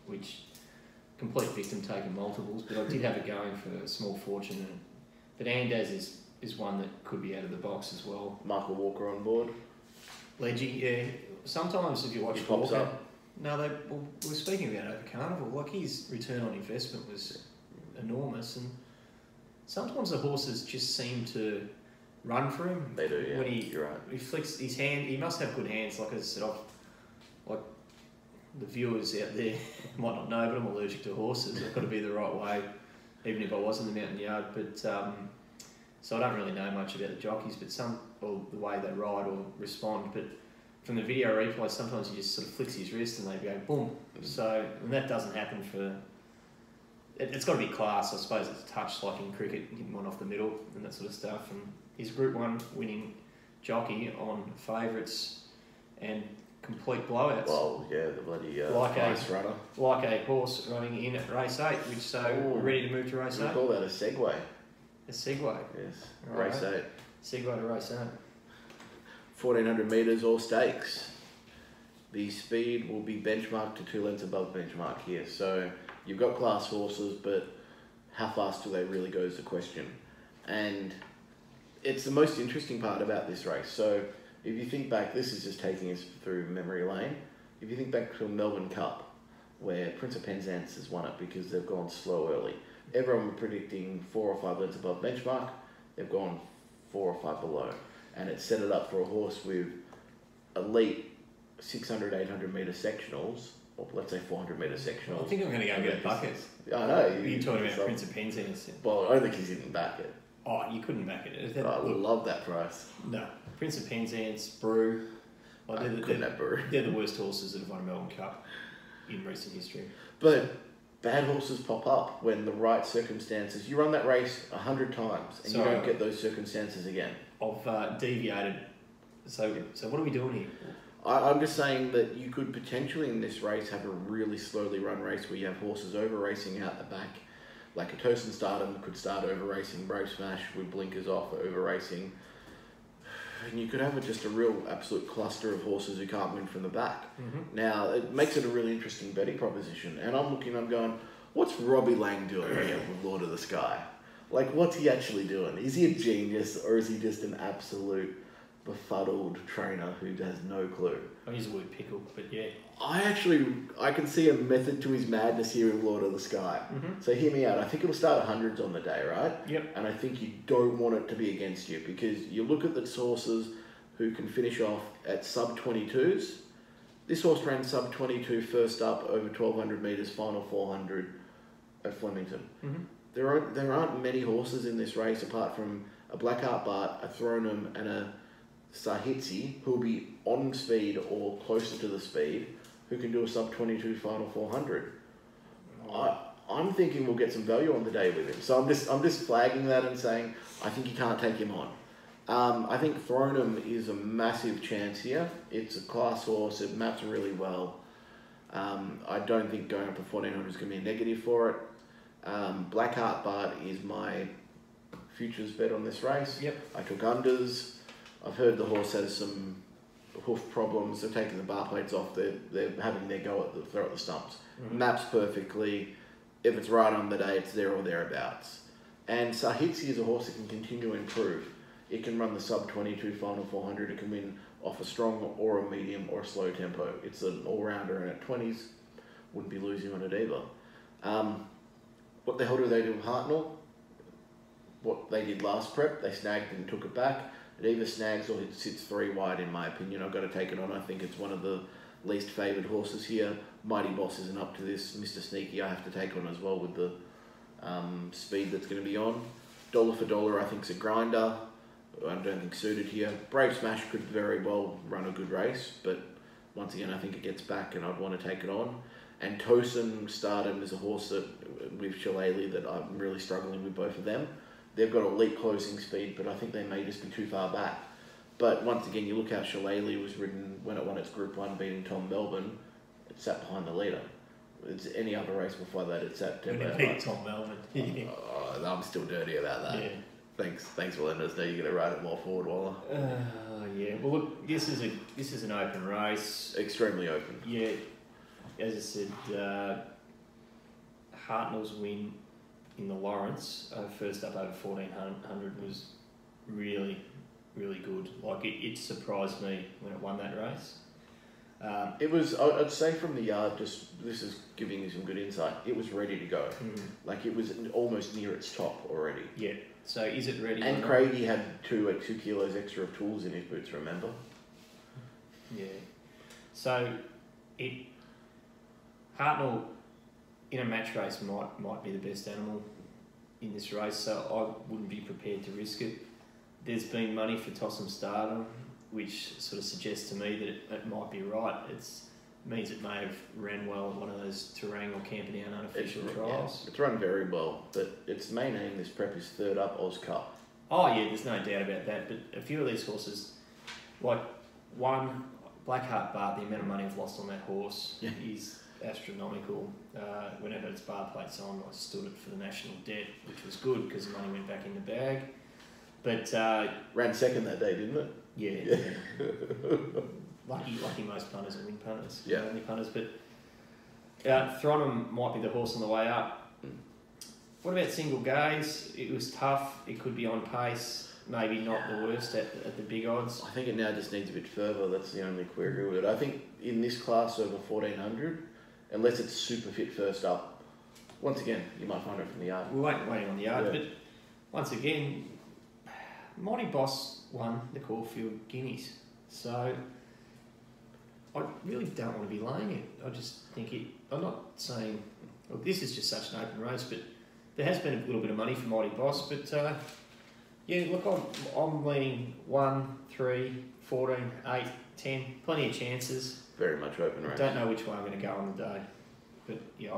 which complete victim taking multiples, but I did have it going for a small fortune. But Andaz is is one that could be out of the box as well. Michael Walker on board. Leggy, yeah. Sometimes if you watch He pops Walker, up. no, we were speaking about over Carnival. Like his return on investment was enormous, and sometimes the horses just seem to run for him. They do, yeah. When You're right. he flicks his hand, he must have good hands. Like I said, like the viewers out there might not know, but I'm allergic to horses. I've got to be the right way, even if I was in the mountain yard. But so I don't really know much about the jockeys, but or the way they ride or respond. But from the video replay, sometimes he just sort of flicks his wrist and they go boom. So and that doesn't happen for. It's got to be class, I suppose. It's touch like in cricket, getting one off the middle and that sort of stuff. And he's Group 1 winning jockey on favourites and complete blowouts. Well, yeah, the bloody Like a- nice runner. Like a horse running in at race 8, which so Ooh. we're ready to move to race We 8. call that a segue. A segue. Yes, Right. race 8. Segue to race 8. 1400 metres all stakes. The speed will be benchmarked to 2 lengths above benchmark here. So you've got class horses, but how fast do they really go is the question. And it's the most interesting part about this race. So if you think back, this is just taking us through memory lane. If you think back to a Melbourne Cup, where Prince of Penzance has won it because they've gone slow early. Everyone were predicting 4 or 5 lengths above benchmark. They've gone 4 or 5 below. And it set it up for a horse with elite 600, 800 metre sectionals, or let's say 400 metre sectionals. I think I'm going to go get a bucket. I know. You're talking about Prince of Penzance. Well, I don't think he's didn't back it. Oh, you couldn't back it. I love that price. No. Prince of Penzance, Brew. Oh, Couldn't have Brew. They're the worst horses that have won a Melbourne Cup in recent history. But bad horses pop up when the right circumstances. You run that race 100 times and you don't get those circumstances again. I've deviated. So what are we doing here? I'm just saying that you could potentially in this race have a really slowly run race where you have horses over racing out the back. Like a Tosin Stardom could start over racing, Brave Smash with blinkers off over racing. And you could have just a real absolute cluster of horses who can't win from the back. Mm-hmm. Now, it makes it a really interesting betting proposition. And I'm going, what's Robbie Lang doing here with Lord of the Sky? Like, what's he actually doing? Is he a genius or is he just an absolute befuddled trainer who has no clue? I use the word pickle, but yeah. I can see a method to his madness here in Lord of the Sky. Mm-hmm. So hear me out. I think it'll start at hundreds on the day, right? Yep. And I think you don't want it to be against you because you look at the horses who can finish off at sub 22s. This horse ran sub 22 first up over 1200 metres, final 400 at Flemington. Mm-hmm. There aren't many horses in this race apart from a Blackheart Bart, a Thronum and a Sahitsi who will be on speed or closer to the speed who can do a sub 22 final 400. I'm thinking we'll get some value on the day with him. So I'm just flagging that and saying I think you can't take him on. I think Thronum is a massive chance here. It's a class horse. It maps really well. I don't think going up to 1400 is going to be a negative for it. Blackheart Bart is my futures bet on this race. Yep. I took unders. I've heard the horse has some hoof problems. They're taking the bar plates off. They're having their go at the throw at the stumps. Mm-hmm. Maps perfectly. If it's right on the day, it's there or thereabouts. And Sahitsi is a horse that can continue to improve. It can run the sub 22 final 400. It can win off a strong or a medium or a slow tempo. It's an all-rounder and at 20s, wouldn't be losing on it either. What the hell do they do with Hartnell? What they did last prep, they snagged and took it back. It either snags or it sits 3 wide in my opinion. I've got to take it on. I think it's one of the least favoured horses here. Mighty Boss isn't up to this. Mr. Sneaky I have to take on as well with the speed that's going to be on. Dollar for Dollar I think is a grinder. I don't think suited here. Brave Smash could very well run a good race, but once again I think it gets back and I'd want to take it on. And Tosin Stardom is a horse that with Shillelagh that I'm really struggling with both of them. They've got elite closing speed, but I think they may just be too far back. But once again, you look how Shillelagh was ridden when it won its Group 1, beating Tom Melbourne. It sat behind the leader. It's any other race before that, it sat When it beat Tom Melbourne. I'm still dirty about that. Yeah. Thanks for letting us know you're going to ride it more forward, Waller. Yeah. Well, look, this is an open race. Extremely open. Yeah. As I said, Hartnell's win in the Lawrence, first up over 1400, was really, really good. Like it surprised me when it won that race. It was, I'd say from the yard, this is giving you some good insight, it was ready to go. Like it was almost near its top already. Yeah. So is it ready? And Craigie had 2 kilos extra of tools in his boots, remember? Yeah. So Hartnell in a match race might be the best animal in this race, so I wouldn't be prepared to risk it. There's been money for Tossum Stardom, which sort of suggests to me that it might be right. It means it may have ran well at one of those Terang or Camperdown unofficial trials. Yeah, it's run very well, but its main aim this prep is 3rd up Oz Cup. Oh yeah, there's no doubt about that. But a few of these horses, like one, Blackheart Bart, the amount of money I've lost on that horse is astronomical. Whenever its bar plate's on, I stood it for the national debt, which was good because the money went back in the bag. But ran second that day, didn't it? Yeah. Lucky most punters and win punters. Yeah. Only punters, but Thronham might be the horse on the way up. What about Single Gaze? It was tough. It could be on pace. Maybe not the worst at the big odds. I think it now just needs a bit further. That's the only query with it. I think in this class over 1400, unless it's super fit first up, once again, you might find it from the yard. We're waiting on the yard, but once again, Mighty Boss won the Caulfield Guineas. So I really don't want to be laying it. I just think I'm not saying, well, this is just such an open race, but there has been a little bit of money for Mighty Boss. But yeah, look, I'm leaning 1, 3, 14, 8, 10, plenty of chances. Very much open race. Don't know which way I'm going to go on the day, but yeah,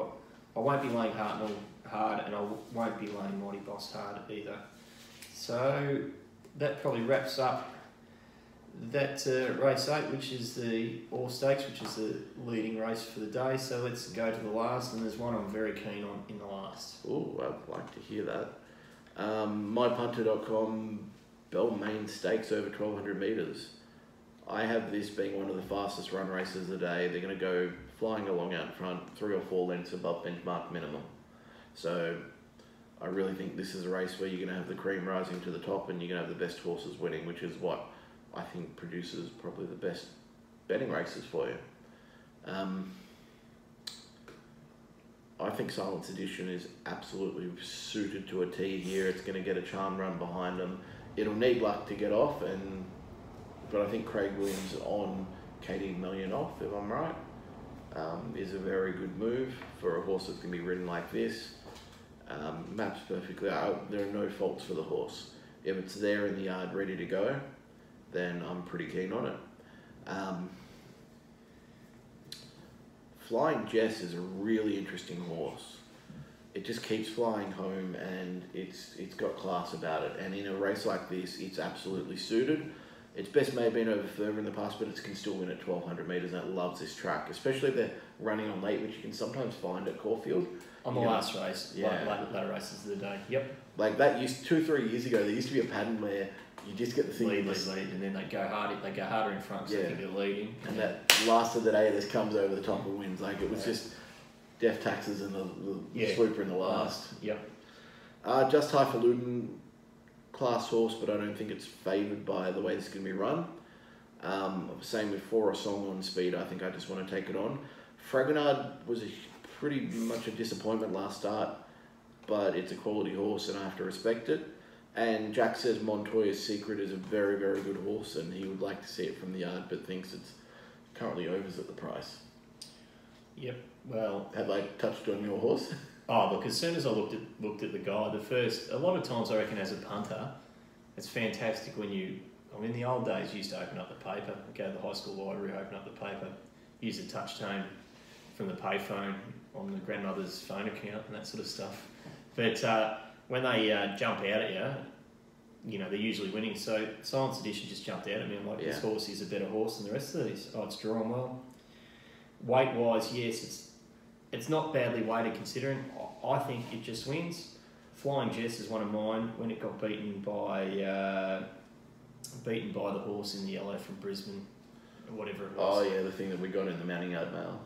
I won't be laying Hartnell hard, and I won't be laying Mighty Boss hard either. So that probably wraps up that race 8, which is the All Stakes, which is the leading race for the day. So let's go to the last, and there's one I'm very keen on in the last. Oh, I'd like to hear that. MyPunter.com, Balmain Stakes over 1200 metres. I have this being one of the fastest run races of the day. They're going to go flying along out in front, 3 or 4 lengths above benchmark minimum. So I really think this is a race where you're going to have the cream rising to the top and you're going to have the best horses winning, which is what I think produces probably the best betting races for you. I think Silence Edition is absolutely suited to a T here. It's going to get a charm run behind them. It'll need luck to get off, but I think Craig Williams on Katie Million off, if I'm right, is a very good move for a horse that's going to be ridden like this. Maps perfectly out. There are no faults for the horse. If it's there in the yard ready to go, then I'm pretty keen on it. Flying Jess is a really interesting horse. It just keeps flying home and it's got class about it. And in a race like this, it's absolutely suited. Its best may have been over further in the past, but it can still win at 1200 metres and it loves this track, especially if they're running on late, which you can sometimes find at Caulfield. On the last race, later races of the day. Yep. Like that 2-3 years ago, there used to be a pattern where you just get the thing lead, and then they go hard. They go harder in front, so they think they're leading. And that last of the day, this comes over the top and wins. Like it was just Death Taxes and the swooper in the last. Yep. Just Highfalutin, class horse, but I don't think it's favoured by the way this is going to be run. Same with For a Song on speed. I think I just want to take it on. Fragonard was pretty much a disappointment last start, but it's a quality horse and I have to respect it. And Jack says Montoya's Secret is a very, very good horse and he would like to see it from the yard, but thinks it's currently overs at the price. Yep. Well, have I touched on your horse? Oh, look, as soon as I looked at the guy, a lot of times I reckon as a punter, it's fantastic when in the old days you used to open up the paper, go to the high school library, open up the paper, use the touch tone from the payphone on the grandmother's phone account and that sort of stuff. But when they jump out at you, they're usually winning. So Silence Edition just jumped out at me. I'm like, this horse is a better horse than the rest of these. Oh, it's drawn well. Weight-wise, yes, it's not badly weighted considering. I think it just wins. Flying Jess is one of mine when it got beaten by the horse in the yellow from Brisbane, or whatever it was. Oh yeah, the thing that we got in the Mounting Yard Mail.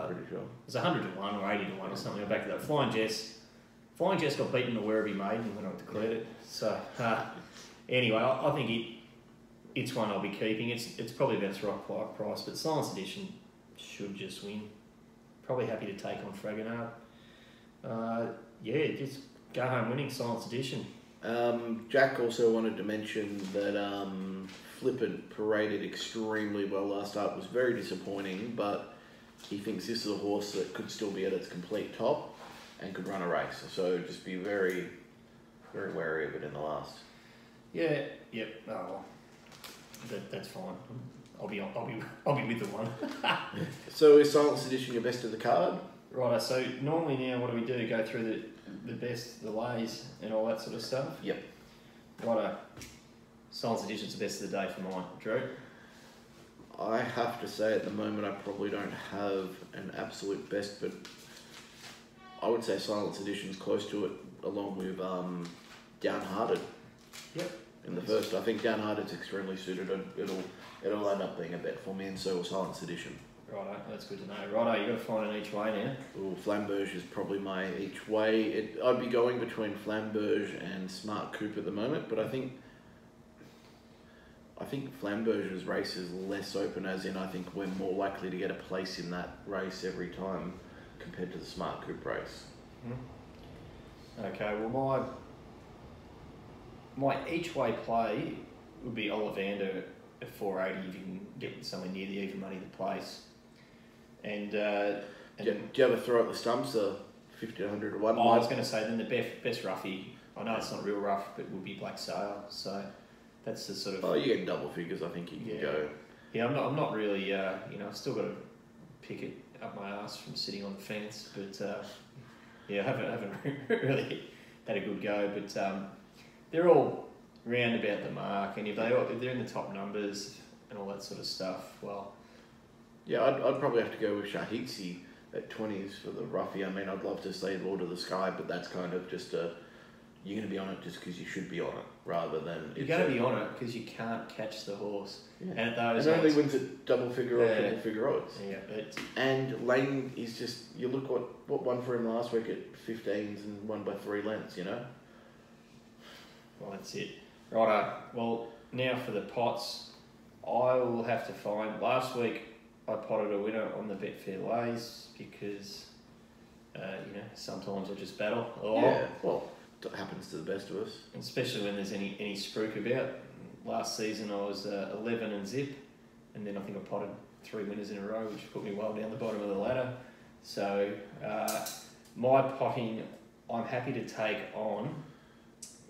Pretty sure. It was 100 to 1 or 80 to 1 or something. I'll back to that. Flying Jess got beaten at Werribee Maiden when I declared it. So Anyway, I think it's one I'll be keeping. It's probably about its right price, but Silence Edition should just win. Probably happy to take on Fragonard. Just go home winning Silence Edition. Jack also wanted to mention that Flippant paraded extremely well last start. It was very disappointing, but he thinks this is a horse that could still be at its complete top and could run a race. So just be very, very wary of it in the last. Yeah. Yep. Oh well, that's fine. I'll be with the one. So is Silence Edition your best of the card? Right. So normally now, what do? Go through the best, the lays, and all that sort of stuff. Yep. Righto. Silence Edition's the best of the day for mine. Drew? I have to say at the moment I probably don't have an absolute best, but I would say Silence Edition's close to it, along with Downhearted. Yep. In the first, I think Downhearted's extremely suited. It'll end up being a bet for me, and so will Silence Edition. Righto, that's good to know. Righto, you've got to find an each way now. Ooh, Flamberge is probably my each way. I'd be going between Flamberge and Smart Coupe at the moment, but I think Flamberge's race is less open, as in I think we're more likely to get a place in that race every time compared to the Smart Coupe race. Okay, well my each way play would be Ollivander at 480 if you can get somewhere near the even money to place. And do you ever throw at the stumps 1,500 to 1? I was going to say then the best roughie. I know it's not real rough, but would be Black Sail. So that's the sort of. Oh, you're getting double figures. I think you can go. Yeah, I'm not really. I've still got to pick it up my ass from sitting on the fence, but I haven't really had a good go. But they're all round about the mark, and if they're in the top numbers and all that sort of stuff, well. Yeah, I'd probably have to go with Shahitsi at 20s for the roughie. I mean, I'd love to say Lord of the Sky, but that's kind of just you're going to be on it just because you should be on it, rather than... You're going to be on it because you can't catch the horse. Yeah. And at those and only wins at double figure or triple figure odds. Yeah, and Lane is just... You look what won for him last week at 15s and won by 3 lengths, you know? Well, that's it. Righto. Well, now for the pots. I will have to find... Last week, I potted a winner on the Betfair Lays because, sometimes I just battle a lot. Yeah, well, it happens to the best of us. Especially when there's any spruik about. Last season I was 11 and zip, and then I think I potted 3 winners in a row, which put me well down the bottom of the ladder. So my potting, I'm happy to take on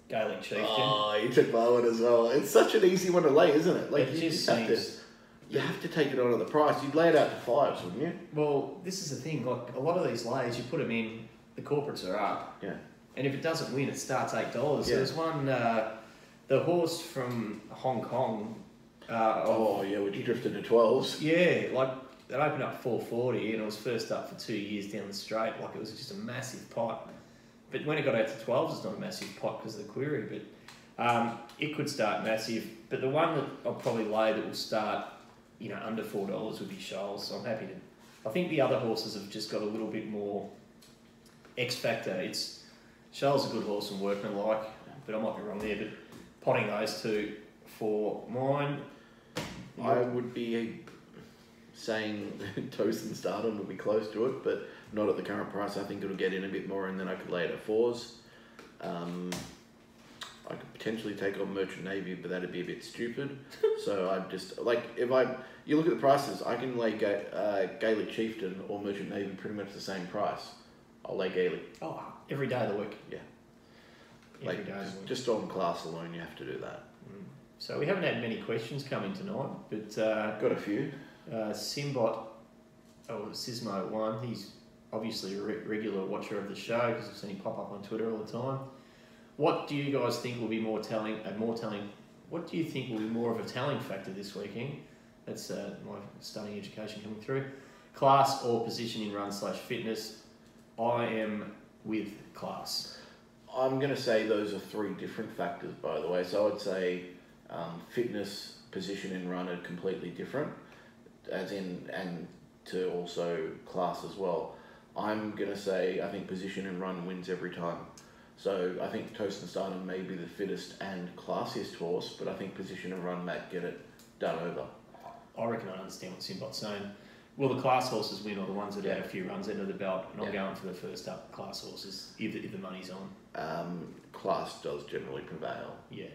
Gaelic Chieftain. Oh, you took my one as well. It's such an easy one to lay, isn't it? Like, it just seems... You have to take it on at the price. You'd lay it out to 5s, wouldn't you? Well, this is the thing. Like, a lot of these lays, you put them in, the corporates are up. Yeah. And if it doesn't win, it starts $8. Yeah. So there's one, the horse from Hong Kong. Which drifted to 12s. Yeah, like, it opened up 440 and it was first up for 2 years down the straight. Like, it was just a massive pot. But when it got out to 12s, it's not a massive pot because of the query. But it could start massive. But the one that I'll probably lay that will start... under $4 would be Shoals, so I'm happy to... I think the other horses have just got a little bit more X factor. Shoals a good horse and workmanlike, but I might be wrong there, but potting those two for mine... I would be saying Toast and Stardom would be close to it, but not at the current price. I think it'll get in a bit more and then I could lay it at 4s. I could potentially take on Merchant Navy, but that'd be a bit stupid. So I'd just, you look at the prices, I can lay Gaelic Chieftain or Merchant Navy pretty much the same price. I'll lay Gaelic. Oh, every day of the week. Yeah. Every day of the week. Just on class alone, you have to do that. So we haven't had many questions coming tonight, but... got a few. Simbot, Sismo1, he's obviously a regular watcher of the show because I've seen him pop up on Twitter all the time. What do you guys think will be more telling? What do you think will be more of a telling factor this weekend? That's my starting education coming through. Class or position in run/fitness? I am with class. I'm going to say those are 3 different factors, by the way. So I'd say fitness, position in run are completely different, and to also class as well. I'm going to say I think position in run wins every time. So I think Toast and Stardom may be the fittest and classiest horse, but I think Position and Run might get it done over. I reckon I understand what Simbot's saying. Will the class horses win, or the ones that had a few runs into the belt? And I'm going for the first up class horses if the money's on. Class does generally prevail. Yeah,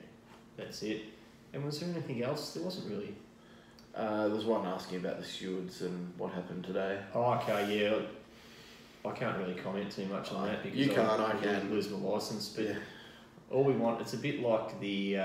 that's it. And was there anything else? There wasn't really. There's one asking about the stewards and what happened today. Oh, okay, yeah. I can't really comment too much on that because you can't, I can lose my licence. But all we want, it's a bit like the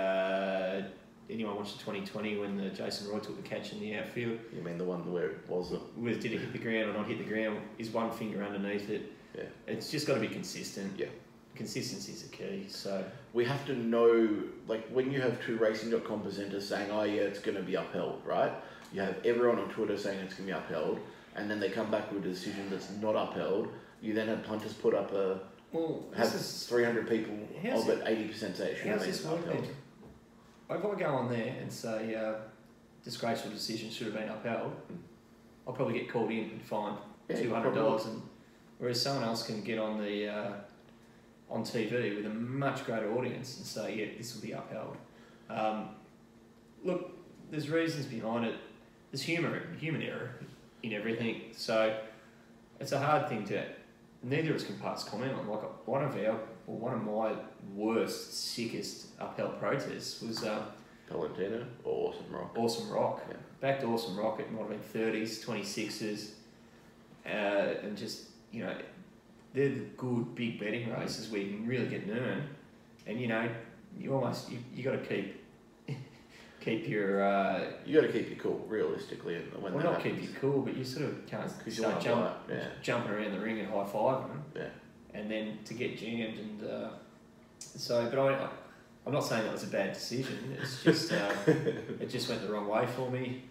anyone watched the 2020 when the Jason Roy took the catch in the outfield. You mean the one where it wasn't? Did it hit the ground or not hit the ground? Is one finger underneath it? Yeah. It's just got to be consistent. Yeah. Consistency is the key. So we have to know, like when you have two Racing.com presenters saying, "Oh yeah, it's going to be upheld," right? You have everyone on Twitter saying it's going to be upheld, and then they come back with a decision that's not upheld. You then have punters put up have 300 people of it 80% say it should have been upheld. If I go on there and say disgraceful decision should have been upheld, I'll probably get called in and fined $200, and whereas someone else can get on the on TV with a much greater audience and say, yeah, this will be upheld. Look, there's reasons behind it. There's human error in everything. So it's a hard thing to. Neither of us can pass comment on. Like one of my worst, sickest upheld protests was Palantino or Awesome Rock. Awesome Rock. Yeah. Back to Awesome Rock. It might have been 30s, 26s, and just they're the good big betting races where you can really get an earn, and you got to keep your you got to keep your cool realistically, and when not keep you cool, but you sort of can't start jumping around the ring and high fiving them, and then to get jammed and but I'm not saying that was a bad decision. It's just it just went the wrong way for me.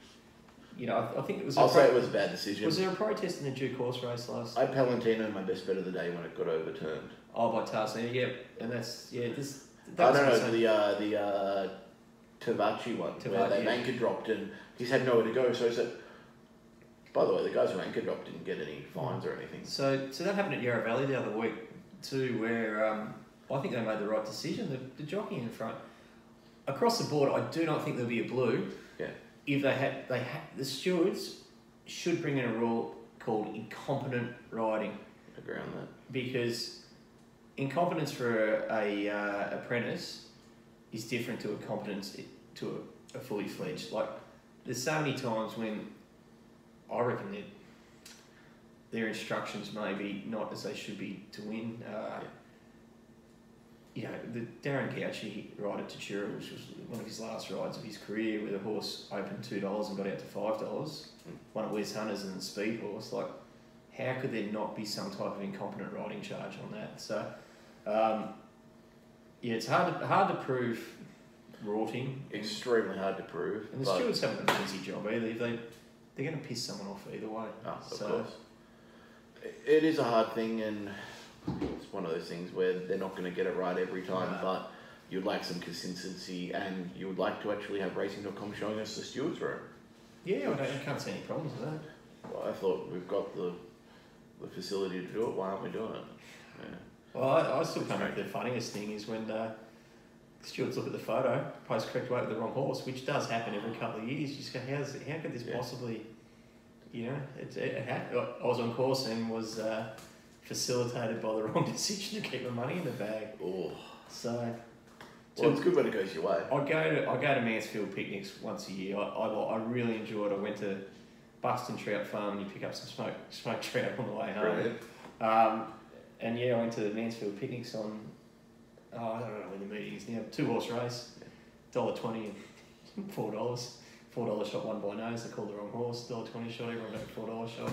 I think it was. I'll say it was a bad decision. Was there a protest in the due course race last? I had Palantino my best bet of the day when it got overturned. Oh, by Tarzan, yeah, and that's this. I don't know the Tavachi one where they anchor dropped and he's had nowhere to go. So I said, by the way, the guys who anchor dropped didn't get any fines or anything. So that happened at Yarra Valley the other week too, where I think they made the right decision. The jockey in front, across the board, I do not think there'll be a blue. Yeah. If the stewards should bring in a rule called incompetent riding. Agree on that. Because incompetence for a apprentice is different to a competence to a fully fledged. Like, there's so many times when I reckon that their instructions may be not as they should be to win. The Darren Gauci ride at Tatura, which was one of his last rides of his career, where the horse opened $2 and got out to $5. One of Wes Hunter's and the speed horse. Like, how could there not be some type of incompetent riding charge on that? So, it's hard to prove rorting. Extremely hard to prove. And the stewards haven't done an easy job either. They're going to piss someone off either way. Of course. It is a hard thing, and it's one of those things where they're not going to get it right every time, but you'd like some consistency, and you would like to actually have Racing.com showing us the stewards room. Yeah, I can't see any problems with that. Well, I thought we've got the facility to do it. Why aren't we doing it? Yeah. Well, I still come back to the funniest thing is when stewards look at the photo, post correct weight with the wrong horse, which does happen every couple of years. You just go, how could this possibly, I was on course and was facilitated by the wrong decision to keep my money in the bag. Oh. So. Well, it's good when it goes your way. I go to Mansfield picnics once a year. I really enjoy it. I went to Buxton Trout Farm and you pick up some smoked trout on the way home. And I went to the Mansfield picnics on, I don't know when the meeting is now, 2-horse race, $1.20 and $4. $4 shot won by nose, they called the wrong horse, $1.20 shot, everyone got a $4 shot.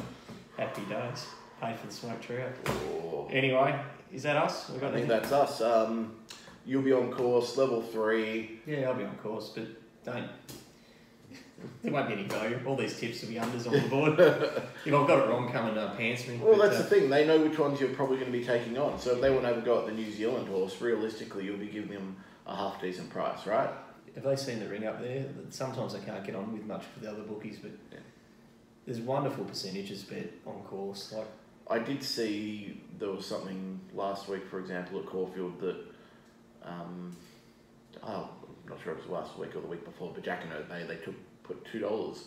Happy days. Paid for the smoked trout. Oh. Anyway, is that us? I think that's us. You'll be on course, level 3. Yeah, I'll be on course, but there won't be any value. All these tips will be unders on the board. If I've got it wrong, come and pants me. Well, that's the thing. They know which ones you're probably going to be taking on. So if they want to have a go at the New Zealand horse, realistically, you'll be giving them a half-decent price, right? Have they seen the ring up there? Sometimes they can't get on with much for the other bookies, but there's wonderful percentages bet on course. Like, I did see there was something last week, for example, at Caulfield that, I'm not sure if it was last week or the week before, but Jack and Obey, they put $2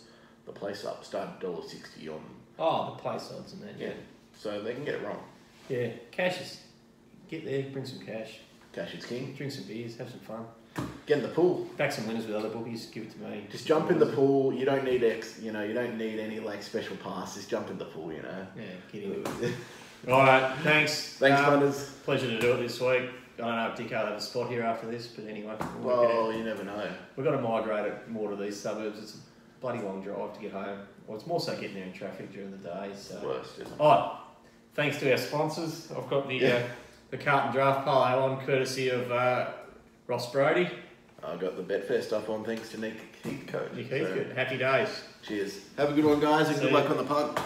the place up, started $1.60 on. Oh, the place odds and that. Yeah. So they can get it wrong. Yeah, cash is. Get there, bring some cash. Cash is king. Drink some beers, have some fun. Get in the pool. Back some winners with other bookies, give it to me. Just jump in the pool. You don't need you don't need any like special pass. Just jump in the pool, you know. Yeah, get into it. Alright, thanks. Thanks, punters. Pleasure to do it this week. I don't know if Dick will have a spot here after this, but anyway. Well, you never know. We've got to migrate it more to these suburbs. It's a bloody long drive to get home. Well, it's more so getting there in traffic during the day. So. Worst, isn't it? Alright, thanks to our sponsors. I've got the Carlton Draft Parlay on, courtesy of Ross Brody. I got the Betfair stuff on thanks to Nick Heathcote. Nick Heathcote. Happy days. Cheers. Have a good one, guys, and good luck on the punt.